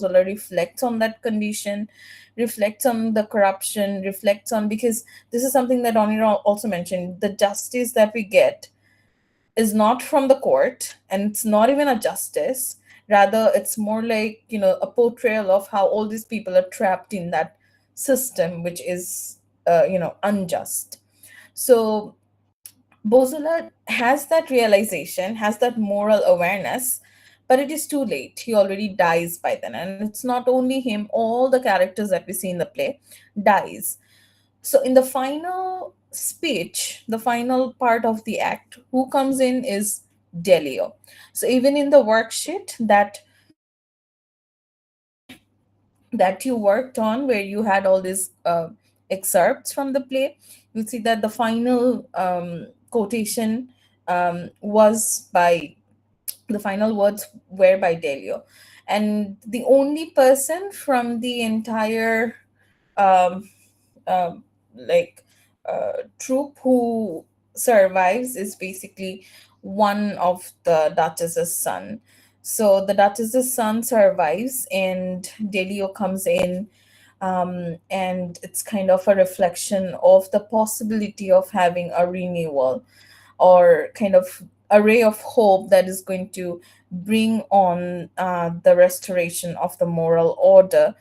reflects on that condition, reflects on the corruption, reflects on, because this is something that Onira also mentioned, the justice that we get is not from the court, and it's not even a justice. Rather, it's more like, a portrayal of how all these people are trapped in that system, which is, unjust. So Bozola has that realization, has that moral awareness, but it is too late. He already dies by then. And it's not only him, all the characters that we see in the play dies. So in the final speech, the final part of the act, who comes in is Delio. So even in the worksheet that you worked on, where you had all these excerpts from the play, you'll see that the final quotation was by the final words were by Delio. And the only person from the entire um, um, like troop who survives is basically one of the Duchess's son. So the Duchess's son survives, and Delio comes in, and it's kind of a reflection of the possibility of having a renewal, or kind of a ray of hope that is going to bring on the restoration of the moral order.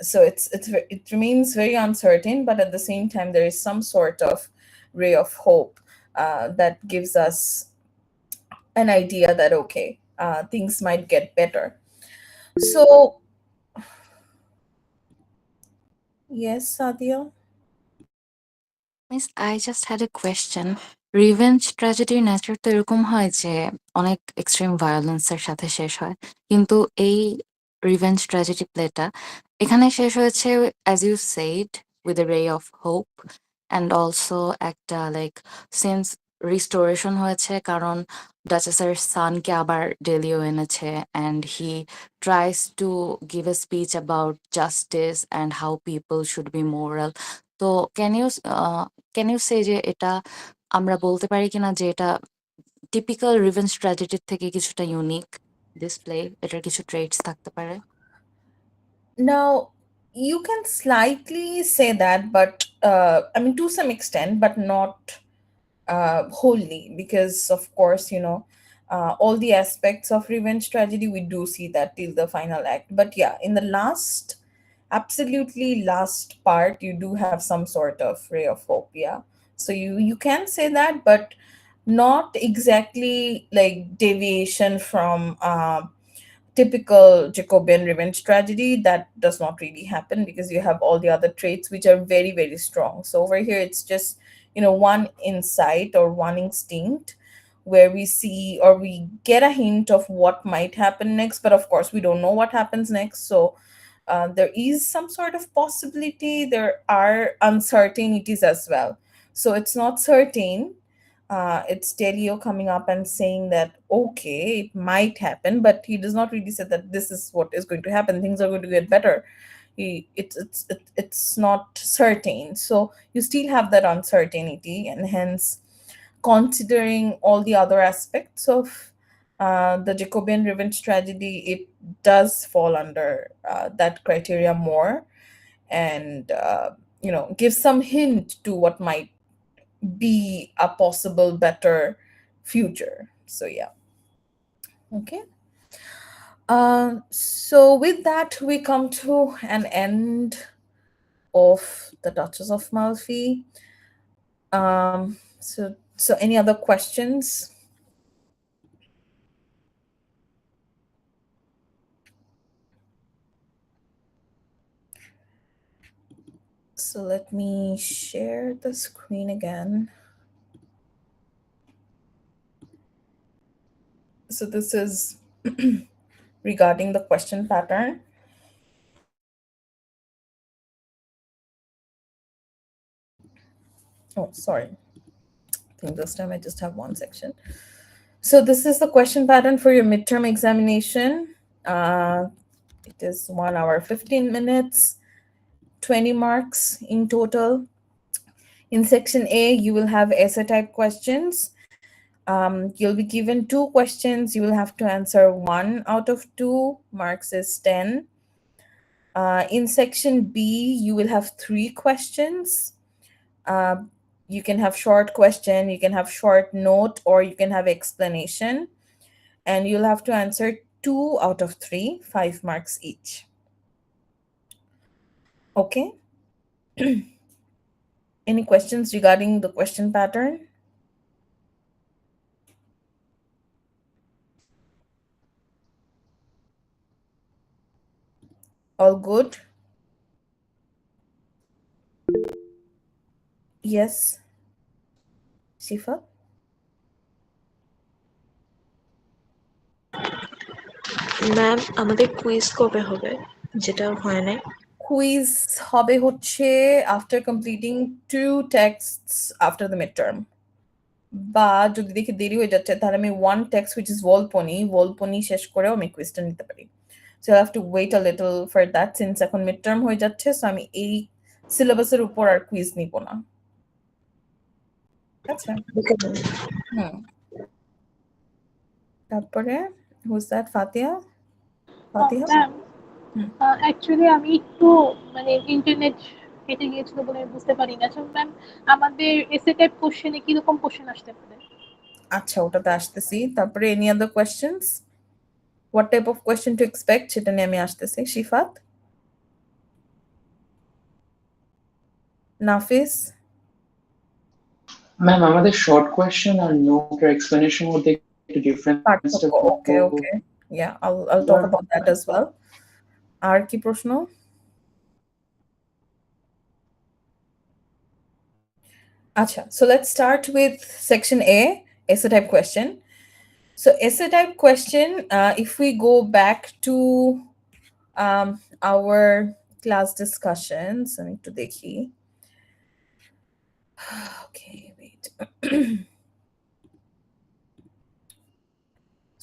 So it remains very uncertain, but at the same time there is some sort of ray of hope that gives us an idea that okay, things might get better. So yes, Sadia. Miss, I just had a question. Revenge ট্র্যাজেডির nature তো এরকম হয় যে অনেক extreme ভায়োলেন্সের সাথে শেষ হয়, কিন্তু এই রিভেঞ্জ ট্র্যাজেডি প্লেটা এখানে শেষ হয়েছে as you said with a ray of hope, and also একটা লাইক সেন্স রিস্টোরেশন হয়েছে, কারণ ডাচেসের সানকে আবার ডেলিও এনেছে, and he tries to give a speech about justice and how people should be moral. তো ক্যান ইউ সে যে এটা আমরা বলতে পারি কিনা যে এটা টিপিক্যাল রিভেঞ্জ ট্র্যাজেডির থেকে কিছুটা ইউনিক ডিসপ্লে, এটার কিছু ট্রেটস থাকতে পারে? Now, you can slightly say that, but I mean, to some extent, but not wholly, because, of course, all the aspects of revenge tragedy, we do see that till the final act. But yeah, in the last, absolutely last part, you do have some sort of ray of hope. Yeah. So you can say that, but not exactly like deviation from typical Jacobean revenge tragedy. That does not really happen because you have all the other traits which are very, very strong. So over here, it's just, one insight or one instinct where we see or we get a hint of what might happen next. But of course, we don't know what happens next. So there is some sort of possibility. There are uncertainties as well. So it's not certain. It's Delio coming up and saying that okay, it might happen, but he does not really say that this is what is going to happen. Things are going to get better. It's not certain. So you still have that uncertainty, and hence, considering all the other aspects of the Jacobean revenge tragedy, it does fall under that criteria more, and give some hint to what might be a possible better future. So yeah. Okay. So with that, we come to an end of the Duchess of Malfi. So any other questions? So let me share the screen again. So this is regarding the question pattern. Oh, sorry. I think this time I just have one section. So this is the question pattern for your midterm examination. It is 1 hour 15 minutes, 20 marks in total. In section A, you will have essay type questions. You'll be given two questions. You will have to answer one out of two. Marks is 10. In section B, you will have three questions. Uh, you can have short question, you can have short note, or you can have explanation. And you'll have to answer two out of three, 5 marks each. Okay. Any questions regarding the question pattern? All good? Yes, Shifa? Ma'am আমাদের quiz কবে হবে যেটা হয় নাই? Quiz হবে হচ্ছে after completing two texts after the midterm. বা যদি দেখি দেরি হয়ে যাচ্ছে তাহলে আমি one text which is volponi শেষ করেও আমি কুইজটা নিতে পারি. So I'll have to wait a little for that since এখন midterm হয়ে যাচ্ছে, so আমি এই সিলেবাসের উপর আর কুইজ নিব না. আচ্ছা. Okay ma'am. হুম. তারপরে who's that? Fatiha? Fatiha? Ma'am hmm. Actually আমি একটু মানে ইন্টারনেট কেটে গিয়েছিল বলে বুঝতে পারি না। আচ্ছা ম্যাম, আমাদের এসে টাইপ কোশ্চেনে কিরকম কোশ্চেন আসতে পারে? আচ্ছা, ওটাতে আসতেছি. তারপরে any other questions? What type of question to expect সেটা নিয়ে আমি আসতেছি. শিফাত? নাফিস? ম্যাম আমাদের শর্ট কোয়েশ্চেন আর নোট আর এক্সপ্লেনেশন মধ্যে একটু ডিফারেন্সটা পার্থক্য. ওকে. Yeah, I'll talk about that as well. আর কি প্রশ্ন? Acha, so let's start with section A, essay type question. So essay type question, if we go back to our class discussions, I need to dekhi. Okay, wait.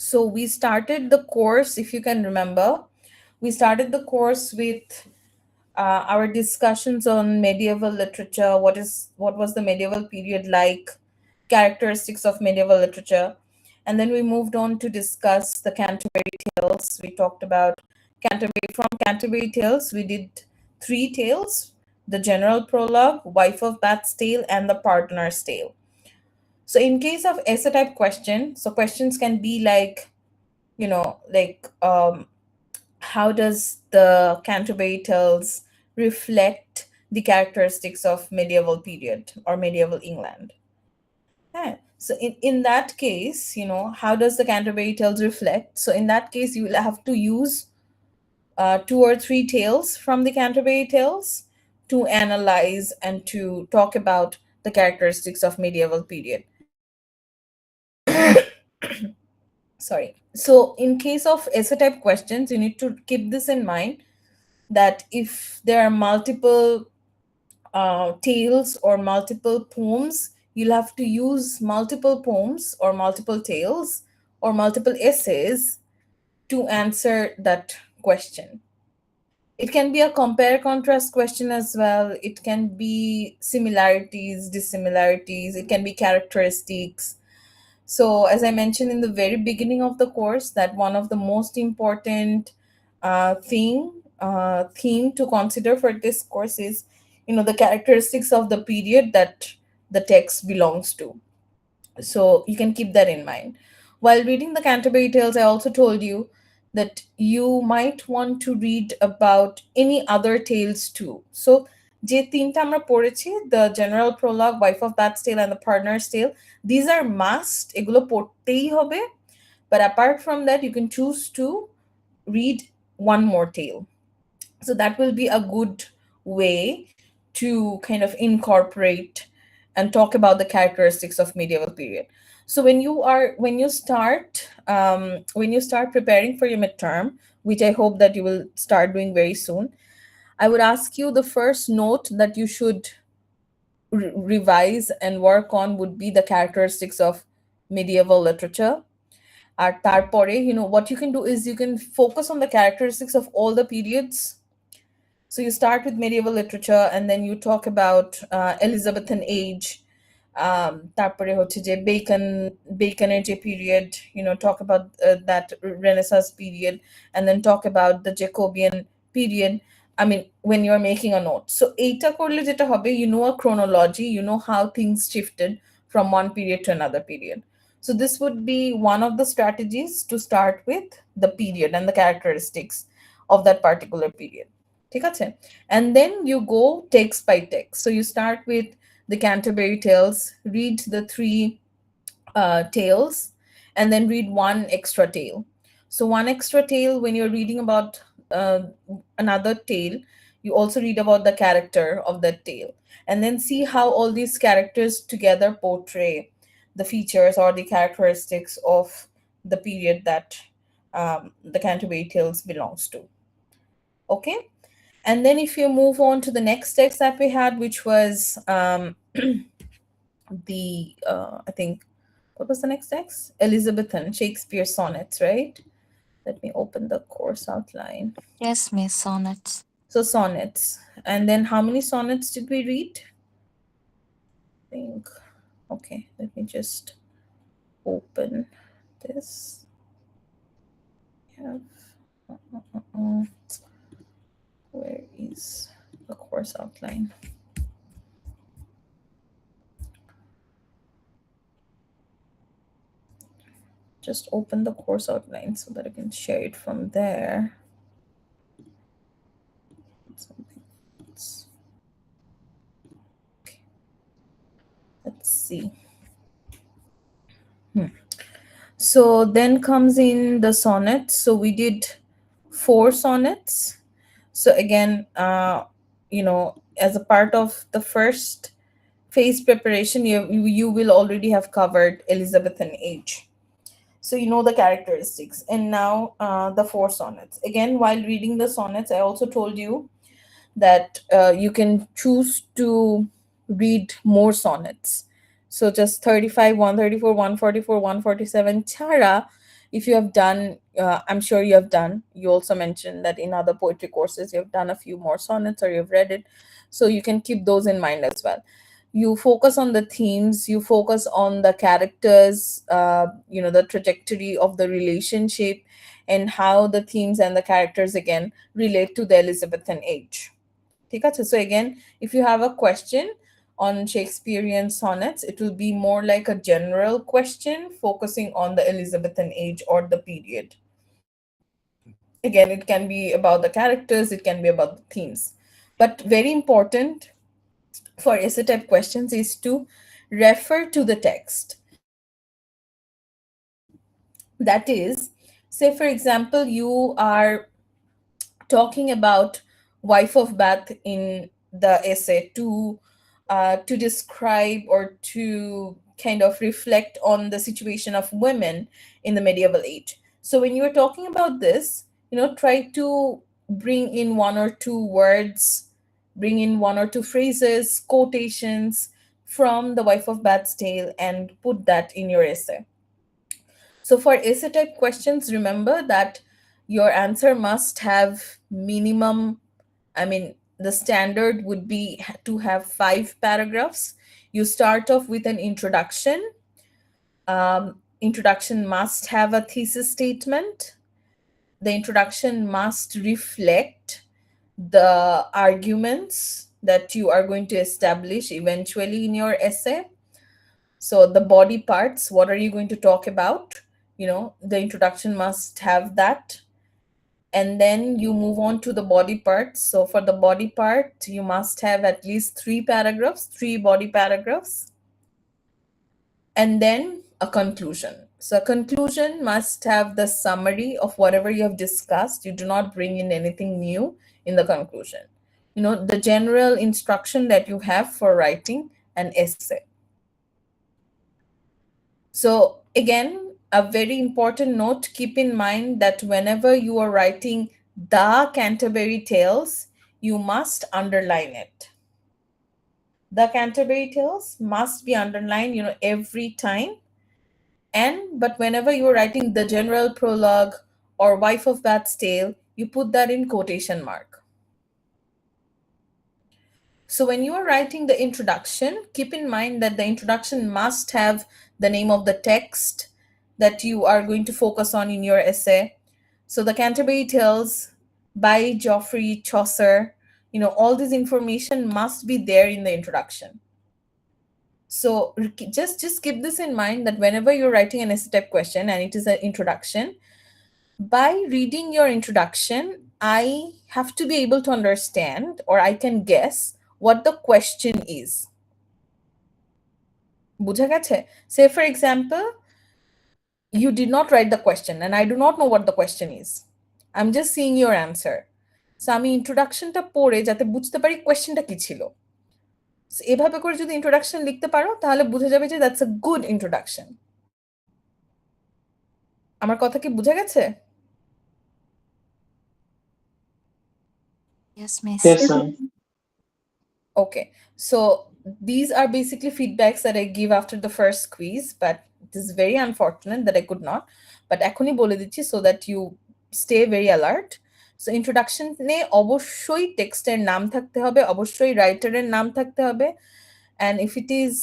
So we started the course, if you can remember, we started the course with our discussions on medieval literature. What was the medieval period like? Characteristics of medieval literature. And then we moved on to discuss the Canterbury Tales. We talked about Canterbury. From Canterbury Tales, we did 3 tales: the general prologue, Wife of Bath's Tale, and the Pardoner's Tale. So in case of essay type question, so questions can be like, how does the Canterbury Tales reflect the characteristics of medieval period or medieval England? Yeah. So in that case, how does the Canterbury Tales reflect? So in that case, you will have to use 2 or 3 tales from the Canterbury Tales to analyze and to talk about the characteristics of medieval period. Sorry. So in case of essay type questions, you need to keep this in mind, that if there are multiple tales or multiple poems, you'll have to use multiple poems or multiple tales or multiple essays to answer that question. It can be a compare contrast question as well. It can be similarities, dissimilarities, it can be characteristics. So, as I mentioned in the very beginning of the course, that one of the most important theme to consider for this course is, the characteristics of the period that the text belongs to. So you can keep that in mind. While reading the Canterbury Tales, I also told you that you might want to read about any other tales too. So যে তিনটা আমরা পড়েছি, the general prologue, Wife of Bath's Tale, and the Pardoner's Tale, these are must. এগুলো পড়তেই হবে. But apart from that, you can choose to read one more tale. So that will be a good way to kind of incorporate and talk about the characteristics of medieval period. So when you start preparing for your midterm, which I hope that you will start doing very soon, I would ask you, the first note that you should revise and work on would be the characteristics of medieval literature. আর তারপরে, what you can do is you can focus on the characteristics of all the periods. So you start with medieval literature, and then you talk about Elizabethan age, তারপরে হচ্ছে যে বেকনের যে period, talk about that Renaissance period, and then talk about the Jacobean period. I mean, when you're making a note. So এইটা করলে যেটা হবে, you know a chronology, you know how things shifted from one period to another period. So this would be one of the strategies to start with the period and the characteristics of that particular period. ঠিক আছে? And then you go text by text. So you start with the Canterbury Tales, read the three tales, and then read one extra tale. So one extra tale, when you're reading about uh, another tale, you also read about the character of that tale, and then see how all these characters together portray the features or the characteristics of the period that the Canterbury Tales belongs to. Okay, and then if you move on to the next text that we had, which was the I think, what was the next text? Elizabethan Shakespeare sonnets, right? Let me open the course outline. Yes, Miss Sonnets. So sonnets, and then how many sonnets did we read? I think. Okay, let me just open this. Have where is the course outline? Just open the course outline so that I can share it from there. Something else. Okay. Let's see. So then comes in the sonnets. So we did 4 sonnets. So again, as a part of the first phase preparation, you will already have covered Elizabethan age. So you know the characteristics. And now the 4 sonnets. Again, while reading the sonnets, I also told you that you can choose to read more sonnets. So just 35, 134, 144, 147 chara, if you have done, I'm sure you have done, you also mentioned that in other poetry courses you have done a few more sonnets or you've read it. So you can keep those in mind as well. You focus on the themes, you focus on the characters, the trajectory of the relationship, and how the themes and the characters again relate to the Elizabethan age. ঠিক আছে? So again, if you have a question on Shakespearean sonnets, it will be more like a general question focusing on the Elizabethan age or the period. Again, it can be about the characters, it can be about the themes. But very important for essay type questions is to refer to the text. That is, say for example, you are talking about wife of Bath in the essay to describe or to kind of reflect on the situation of women in the medieval age. So when you're talking about this, try to bring in one or two words, bring in one or two phrases, quotations from the wife of Bath's tale and put that in your essay. So for essay type questions, remember that your answer must have minimum, I mean, the standard would be to have 5 paragraphs. You start off with an introduction. Introduction must have a thesis statement. The introduction must reflect the arguments that you are going to establish eventually in your essay. So the body parts, what are you going to talk about? The introduction must have that. And then you move on to the body parts. So for the body part, you must have at least 3 paragraphs, 3 body paragraphs. And then a conclusion. So a conclusion must have the summary of whatever you have discussed. You do not bring in anything new in the conclusion. The general instruction that you have for writing an essay. So again, a very important note, keep in mind that whenever you are writing the Canterbury Tales, you must underline it. The Canterbury Tales must be underlined, every time. But whenever you're writing the general prologue or Wife of Bath's Tale, you put that in quotation mark. So when you are writing the introduction, keep in mind that the introduction must have the name of the text that you are going to focus on in your essay. So the Canterbury Tales by Geoffrey Chaucer, all this information must be there in the introduction. So just keep this in mind that whenever you're writing an essay type question and it is an introduction, by reading your introduction, I have to be able to understand, or I can guess what the question is. বুঝা গেছে? Say for example, you did not write the question and I do not know what the question is. I'm just seeing your answer. So আমি ইন্ট্রোডাকশনটা পড়ে যাতে বুঝতে পারি কোয়েশ্চেনটা কি ছিল। এভাবে করে যদি ইন্ট্রোডাকশন লিখতে পারো তাহলে বুঝে যাবে যে দ্যাটস আ গুড ইন্ট্রোডাকশন। আমার কথা কি বুঝা গেছে? Yes, miss. Yes, ma'am. Okay, so these are basically feedbacks that I give after the first quiz, but it is very unfortunate that I could not. But এখনই বলে দিচ্ছি so that you stay very alert. So introduction নে অবশ্যই টেক্সটের নাম থাকতে হবে, অবশ্যই রাইটারের নাম থাকতে হবে, and if it is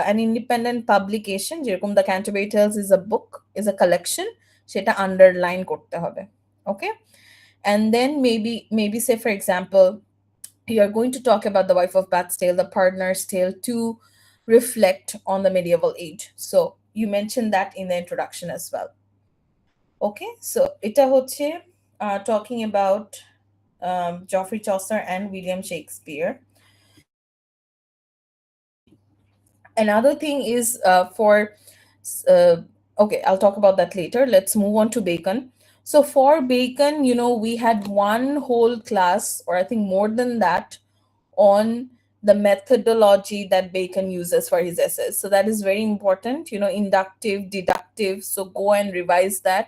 an independent publication, যেরকম the Canterbury Tales is a book, is a collection, সেটা underline করতে হবে. Okay, and then maybe say for example you are going to talk about the wife of Bath's tale, the partner's tale, to reflect on the medieval age. So you mentioned that in the introduction as well. Okay, so এটা হচ্ছে talking about Geoffrey Chaucer and William Shakespeare. Another thing is okay, I'll talk about that later. Let's move on to Bacon. So for Bacon, we had one whole class, or I think more than that, on the methodology that Bacon uses for his essays. So that is very important, inductive, deductive. So go and revise that.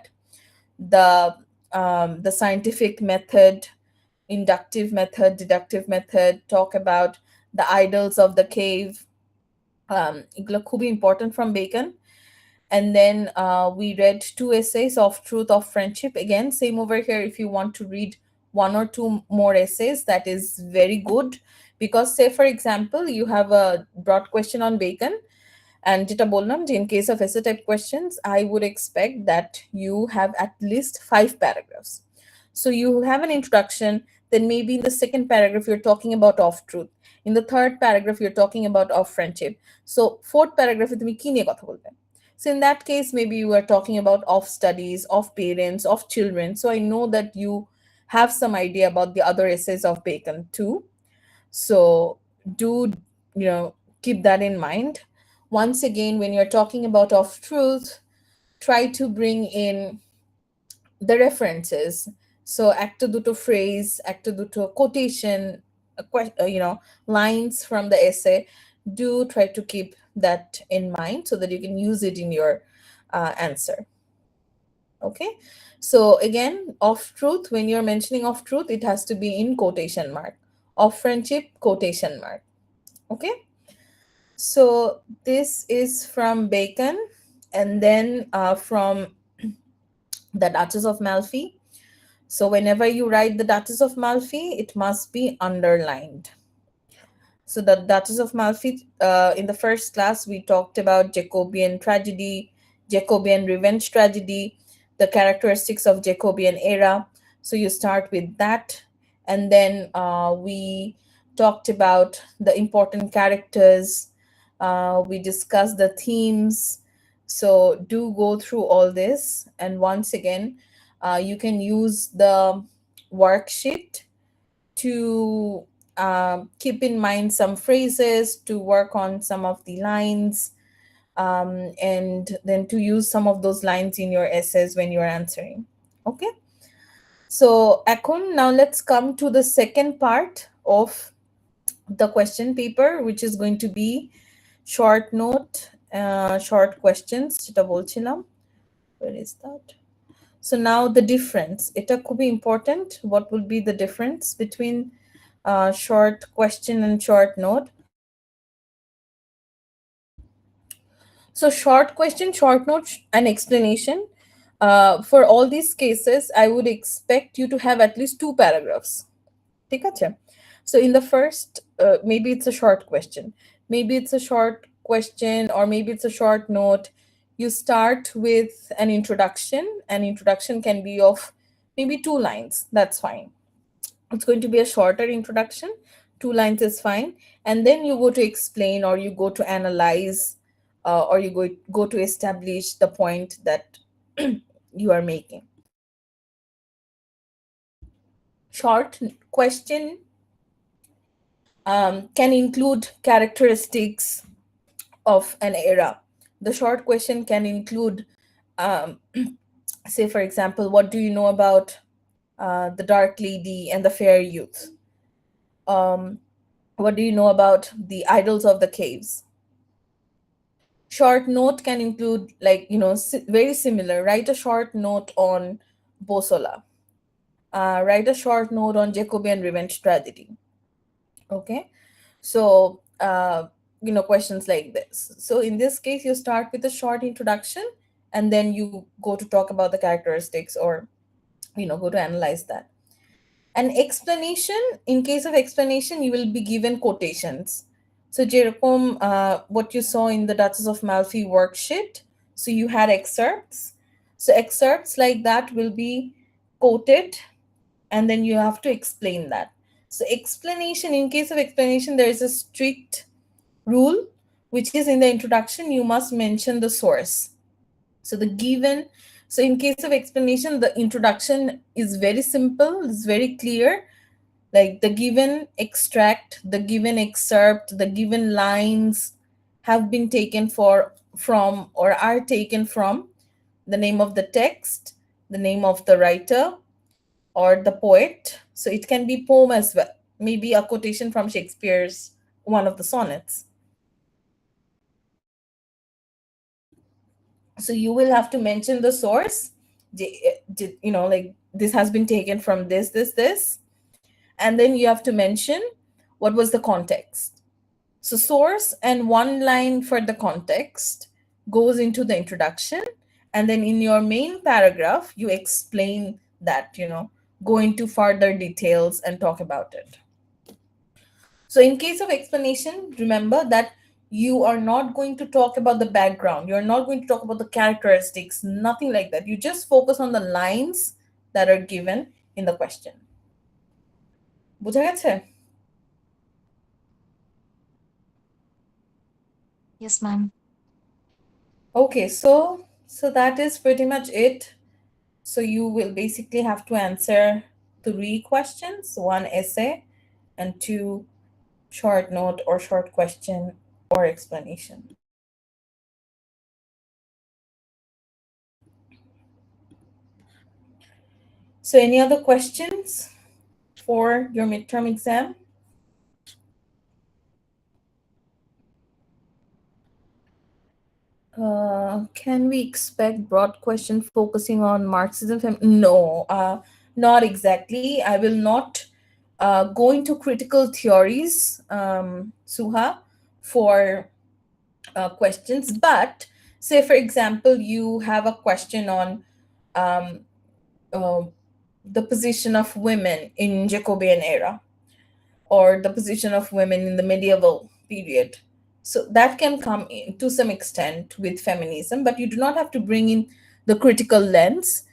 The scientific method, inductive method, deductive method, talk about the idols of the cave. এগুলো খুবই important from Bacon. And then we read 2 essays of Truth of Friendship. Again, same over here. If you want to read 1 or 2 more essays, that is very good. Because say, for example, you have a broad question on Bacon. And যেটা বললাম যে in case of essay type questions, I would expect that you have at least 5 paragraphs. So you have an introduction, then maybe in the second paragraph, you're talking about of truth. In the third paragraph, you're talking about of friendship. So fourth paragraph, তুমি কি নিয়ে কথা বলবে? So in that case, maybe you are talking about of studies, of parents, of children. So I know that you have some idea about the other essays of Bacon too. So do, keep that in mind. Once again, when you're talking about of truth, try to bring in the references. So একটা দুটো phrase, একটা দুটো quotation, lines from the essay. Do try to keep that in mind so that you can use it in your answer. Okay, so again, of truth, when you're mentioning of truth, it has to be in quotation mark. Of friendship, quotation mark. Okay, so this is from Bacon, and then from the Duchess of Malfi. So whenever you write the Duchess of Malfi, it must be underlined. So the Duchess of Malfi, in the first class, we talked about Jacobean tragedy, Jacobean revenge tragedy, the characteristics of Jacobean era. So you start with that. And then we talked about the important characters. We discussed the themes. So do go through all this. And once again, you can use the worksheet to keep in mind some phrases, to work on some of the lines, and then to use some of those lines in your essays when you're answering. Okay, so এখন now let's come to the second part of the question paper, which is going to be short note, short questions যেটা বলছিলাম. Where is that? So now the difference, এটা খুবই important. What will be the difference between short question and short note? So short question, short note, and explanation. For all these cases, I would expect you to have at least 2 paragraphs. ঠিক আছে? So in the first, maybe it's a short question, or maybe it's a short note. You start with an introduction. An introduction can be of maybe 2 lines. That's fine. It's going to be a shorter introduction. 2 lines is fine. And then you go to explain, or you go to analyze, or you go to establish the point that you are making. Short question can include characteristics of an era. The short question can include, um, say, for example, what do you know about the dark lady and the fair youth? Um, what do you know about the idols of the caves? Short note can include, like, very similar. Write a short note on Bosola. Write a short note on Jacobean revenge tragedy. Okay. So, questions like this. So, in this case, you start with a short introduction, and then you go to talk about the characteristics, or, go to analyze that. An explanation, in case of explanation, you will be given quotations. So, Jerome, what you saw in the Duchess of Malfi worksheet, so you had excerpts. So, excerpts like that will be quoted, and then you have to explain that. So, explanation, in case of explanation, there is a strict rule, which is in the introduction, you must mention the source. So, in case of explanation, the introduction is very simple, it's very clear. Like, the given extract, the given excerpt, the given lines have been taken from, or are taken from, the name of the text, the name of the writer, or the poet. So it can be poem as well, maybe a quotation from Shakespeare's one of the sonnets. So you will have to mention the source. Like, this has been taken from this, and then you have to mention what was the context. So source and one line for the context goes into the introduction, and then in your main paragraph you explain that, go into further details and talk about it. So, in case of explanation, remember that you are not going to talk about the background, you're not going to talk about the characteristics, nothing like that. You just focus on the lines that are given in the question. বুঝা গেছে? Yes, ma'am. Okay, so that is pretty much it. So you will basically have to answer 3 questions, 1 essay, and 2 short note or short question or explanation. So any other questions for your midterm exam? Can we expect broad question focusing on Marxism? No, not exactly. I will not go into critical theories, Suha, for questions. But say, for example, you have a question on um, uh, the position of women in Jacobean era, or the position of women in the medieval period. So that can come in to some extent with feminism, but you do not have to bring in the critical lens.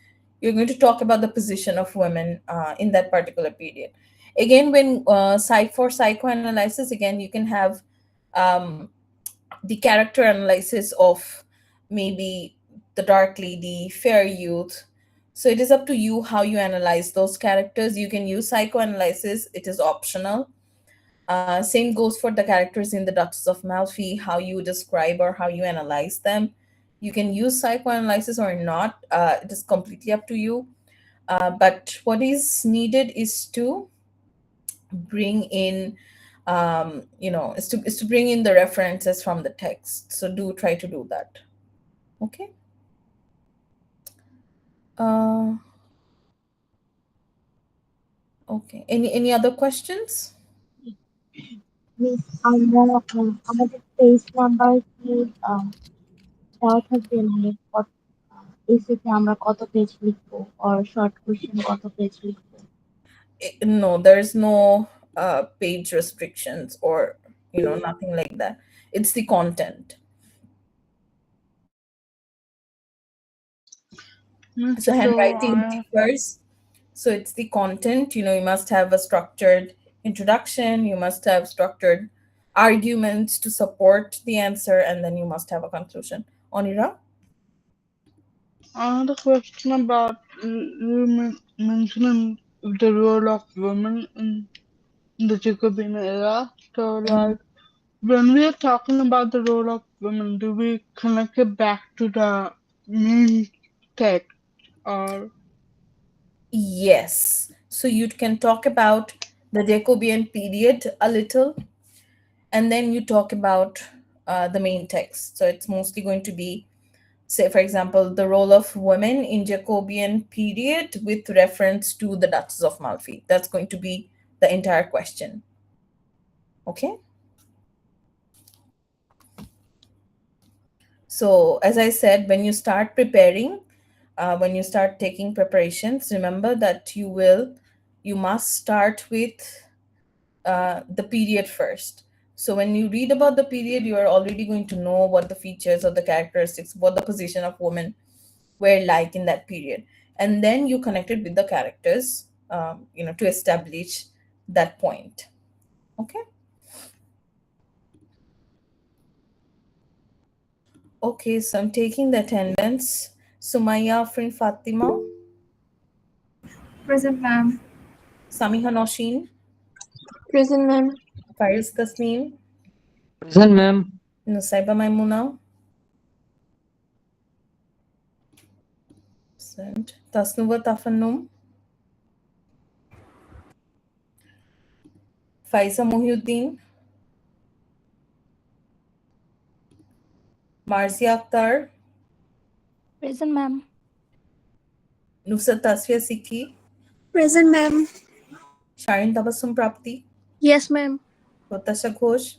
You're going to talk about the position of women in that particular period. Again, when for psychoanalysis, again, you can have um, the character analysis of maybe the dark lady, fair youth. So it is up to you how you analyze those characters. You can use psychoanalysis, it is optional. Same goes for the characters in the Duchess of Malfi, how you describe or how you analyze them. You can use psychoanalysis or not. It is completely up to you. But what is needed is to bring in, is to bring in the references from the text. So do try to do that. Okay. Uh, okay. Any other questions? Miss আমরা আমাদের page number কি দেওয়া থাকবে মানে এসেতে আমরা কত page লিখবো আর short question কত পেজ লিখবো? No, there's no page restrictions or nothing like that. It's the content. So So handwriting differs. So it's the content. You must have a structured introduction, you must have structured arguments to support the answer, and then you must have a conclusion. Onira? I had a question about you mentioning the role of women in the Jacobean era. So, like, when we are talking about the role of women, do we connect it back to the main text, or Yes. So you can talk about the Jacobean period a little, and then you talk about the main text. So it's mostly going to be, say, for example, the role of women in Jacobean period with reference to the Duchess of Malfi. That's going to be the entire question. Okay. So as I said, when you start preparing, when you start taking preparations, remember that you must start with the period first. So when you read about the period, you are already going to know what the features or the characteristics, what the position of women were like in that period, and then you connect it with the characters, to establish that point. Okay. Okay. So I'm taking the attendance. Sumaya Afrin Fatima, Present, ma'am. Samiha Noshin, Present, ma'am. Faris Tasneem, Present, ma'am. Nusaiba Maimuna, Tasnuva Tafannum, Faiza Muhyuddin, Marzia Akhtar, Present, ma'am. Nusrat Tasfiya Sikki, Present, ma'am. Sharin Tabassum Prapti, Yes, ma'am. Protasha Ghosh,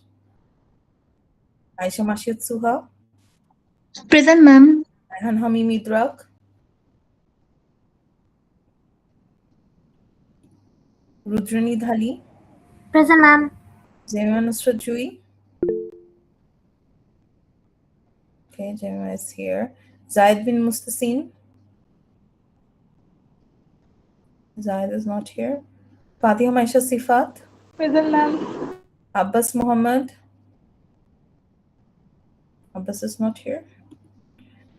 Aisha Mashiad Suha, Present, ma'am. Raihan Hamim Idrak, Rudrani Dhali, Present, ma'am. Jemima Nusrat Jui. Okay, Jemima is here. Zaid bin Mustasin. Zaid is not here. Fatiha Maisha Sifat, Present, ma'am. Abbas Muhammad. Abbas is not here.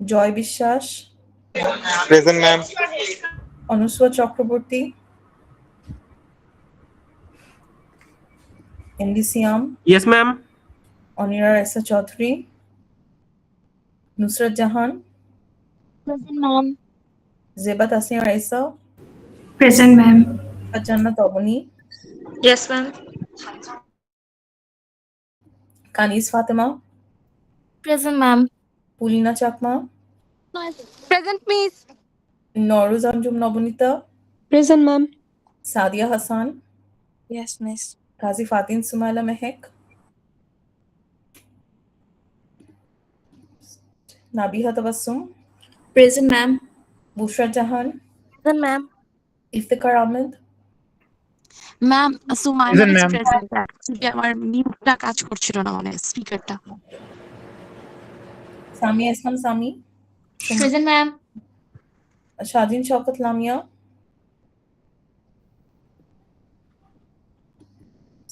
Joy Bishash, Present, ma'am. Anuswa Chakraborty, Indi Siam, Yes, ma'am. Onira Raisa Chaudhary, Nusrat Jahan, Present, ma'am. Zeba Tasnia Raisa, Present, ma'am. Ajana Tobani, Yes, ma'am. Kanis Fatima, Present, ma'am. Pulina Chakma, Present, miss. Noruz Anjum Nobunita, Present, ma'am. Sadia Hassan, Yes, miss. Kazi Fatin Sumaila Mehek, Nabiha Tabassum, Present, ma'am. Bushra Jahan, Present, ma'am. Iftikhar Ahmed, ma'am Sumaiya Present, is ma'am. Present actually আমার মিউটটা কাজ করছিল না মানে স্পিকারটা Samia Islam Sami, Present, ma'am. Shadin Shaukat Lamia,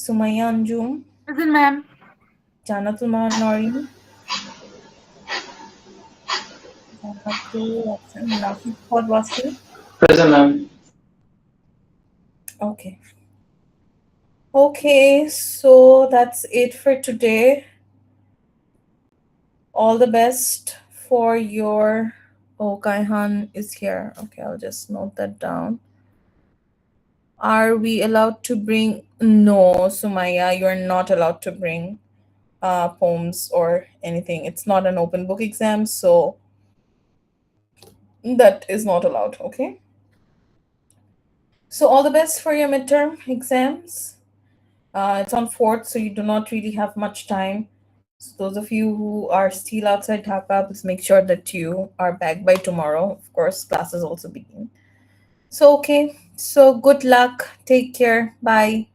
Sumaya Anjum, Present, ma'am. Janatul Mahanori, Nafis Wasi. Present, ma'am. Okay. Okay, so that's it for today. All the best for your. Oh, Kaihan is here. Okay, I'll just note that down. Are we allowed to bring? No, Sumaya, you're not allowed to bring poems or anything. It's not an open book exam, so that is not allowed. Okay. So all the best for your midterm exams. It's on 4th, so you do not really have much time. So those of you who are still outside Dhaka, please make sure that you are back by tomorrow. Of course, classes also begin. So, okay. So good luck. Take care. Bye.